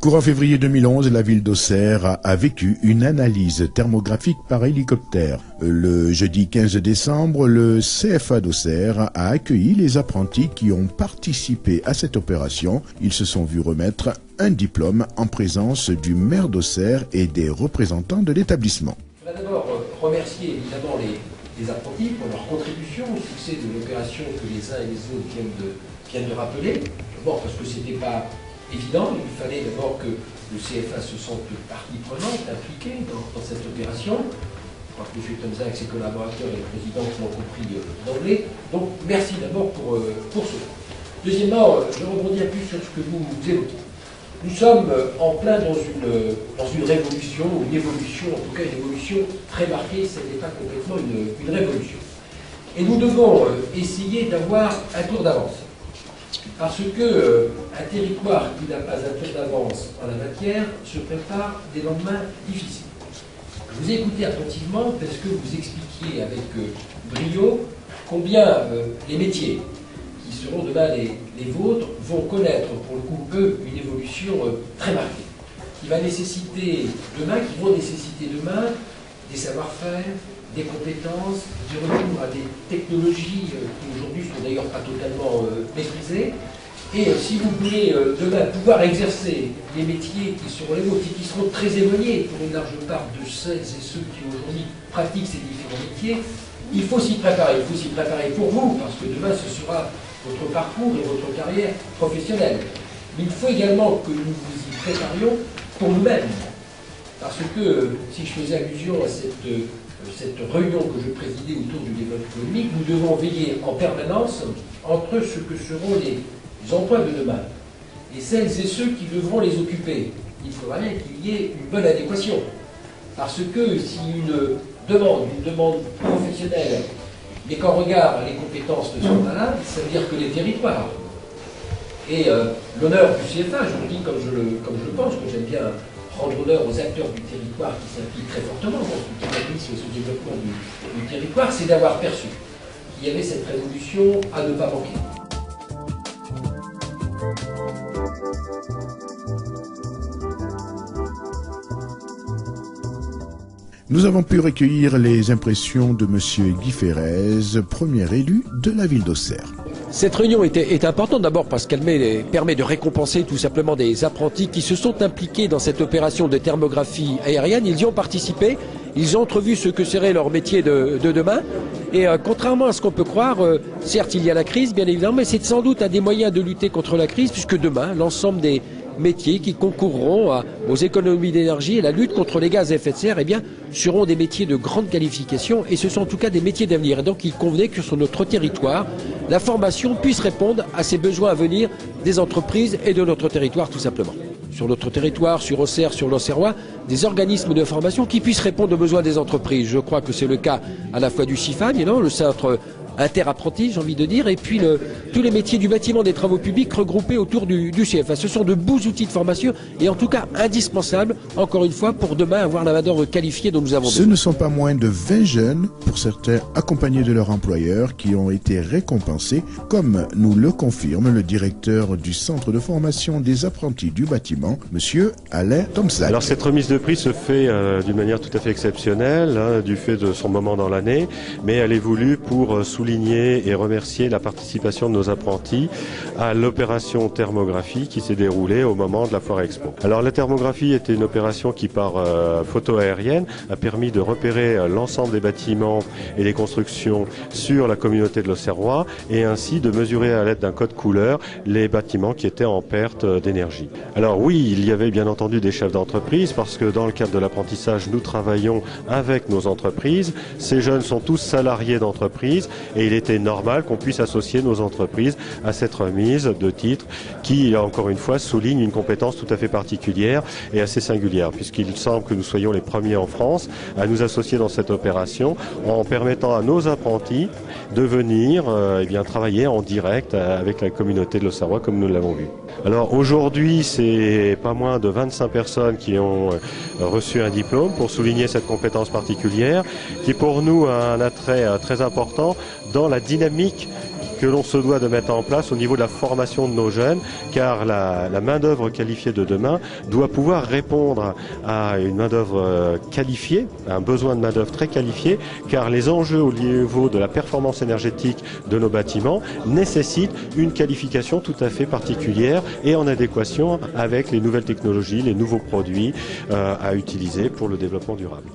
Courant février 2011, la ville d'Auxerre a vécu une analyse thermographique par hélicoptère. Le jeudi 15 décembre, le CFA d'Auxerre a accueilli les apprentis qui ont participé à cette opération. Ils se sont vus remettre un diplôme en présence du maire d'Auxerre et des représentants de l'établissement. Je voudrais d'abord remercier évidemment les apprentis pour leur contribution au succès de l'opération que les uns et les autres viennent de rappeler. D'abord parce que ce n'était pas évident, il fallait d'abord que le CFA se sente partie prenante, impliquée dans cette opération. Je crois que M. Tomzak, ses collaborateurs et le président l'ont compris d'emblée. Donc merci d'abord pour cela. Deuxièmement, je rebondis un peu sur ce que vous évoquez. Nous sommes en plein dans une révolution, ou une évolution, en tout cas une évolution très marquée, ce n'est pas complètement une révolution. Et nous devons essayer d'avoir un tour d'avance. Parce qu'un territoire qui n'a pas un tour d'avance en la matière se prépare des lendemains difficiles. Je vous ai écouté attentivement parce que vous expliquiez avec brio combien les métiers qui seront demain les vôtres vont connaître pour le coup, eux, une évolution très marquée. Qui vont nécessiter demain des savoir-faire, des compétences, du retour à des technologies qui aujourd'hui ne sont d'ailleurs pas totalement maîtrisées. Et si vous voulez demain pouvoir exercer les métiers qui seront les vôtres et qui seront très éloignés pour une large part de celles et ceux qui aujourd'hui pratiquent ces différents métiers, il faut s'y préparer. Il faut s'y préparer pour vous, parce que demain ce sera votre parcours et votre carrière professionnelle. Mais il faut également que nous vous y préparions pour nous-mêmes. Parce que si je faisais allusion à cette réunion que je présidais autour du développement économique, nous devons veiller en permanence entre ce que seront les emplois de demain et celles et ceux qui devront les occuper. Il faudra bien qu'il y ait une bonne adéquation. Parce que si une demande professionnelle, mais qu'en regard les compétences ne sont pas là, ça veut dire que les territoires. Et l'honneur du CFA, je le dis comme je pense, que j'aime bien rendre honneur aux acteurs du territoire qui s'impliquent très fortement dans ce dynamisme et ce développement du territoire, c'est d'avoir perçu qu'il y avait cette révolution à ne pas manquer. Nous avons pu recueillir les impressions de M. Guy Ferrez, premier élu de la ville d'Auxerre. Cette réunion est importante d'abord parce qu'elle permet de récompenser tout simplement des apprentis qui se sont impliqués dans cette opération de thermographie aérienne. Ils y ont participé, ils ont entrevu ce que serait leur métier de demain. Et contrairement à ce qu'on peut croire, certes il y a la crise bien évidemment, mais c'est sans doute un des moyens de lutter contre la crise puisque demain l'ensemble des métiers qui concourront aux économies d'énergie et la lutte contre les gaz à effet de serre, eh bien, seront des métiers de grande qualification et ce sont en tout cas des métiers d'avenir. Et donc il convenait que sur notre territoire, la formation puisse répondre à ces besoins à venir des entreprises et de notre territoire tout simplement. Sur notre territoire, sur Auxerre, sur l'Auxerrois, des organismes de formation qui puissent répondre aux besoins des entreprises. Je crois que c'est le cas à la fois du CIFAM, le centre interapprentis, j'ai envie de dire, et puis tous les métiers du bâtiment des travaux publics regroupés autour du CFA. Ce sont de beaux outils de formation et en tout cas indispensables, encore une fois, pour demain avoir la main-d'œuvre qualifiée dont nous avons besoin. Ce ne sont pas moins de 20 jeunes, pour certains accompagnés de leur employeur, qui ont été récompensés, comme nous le confirme le directeur du centre de formation des apprentis du bâtiment, M. Alain Tomzak. Alors cette remise de prix se fait d'une manière tout à fait exceptionnelle, du fait de son moment dans l'année, mais elle est voulue pour souligner et remercier la participation de nos apprentis à l'opération thermographie qui s'est déroulée au moment de la Foire Expo. Alors la thermographie était une opération qui par photo aérienne a permis de repérer l'ensemble des bâtiments et des constructions sur la communauté de l'Auxerrois et ainsi de mesurer à l'aide d'un code couleur les bâtiments qui étaient en perte d'énergie. Alors oui, il y avait bien entendu des chefs d'entreprise parce que dans le cadre de l'apprentissage, nous travaillons avec nos entreprises. Ces jeunes sont tous salariés d'entreprise et il était normal qu'on puisse associer nos entreprises à cette remise de titres qui, encore une fois, souligne une compétence tout à fait particulière et assez singulière, puisqu'il semble que nous soyons les premiers en France à nous associer dans cette opération en permettant à nos apprentis de venir travailler en direct avec la communauté de l'Auxerrois comme nous l'avons vu. Alors aujourd'hui, c'est pas moins de 25 personnes qui ont reçu un diplôme pour souligner cette compétence particulière qui pour nous a un attrait très important dans la dynamique que l'on se doit de mettre en place au niveau de la formation de nos jeunes, car la main-d'œuvre qualifiée de demain doit pouvoir répondre à une main-d'œuvre qualifiée, à un besoin de main-d'œuvre très qualifiée, car les enjeux au niveau de la performance énergétique de nos bâtiments nécessitent une qualification tout à fait particulière et en adéquation avec les nouvelles technologies, les nouveaux produits à utiliser pour le développement durable.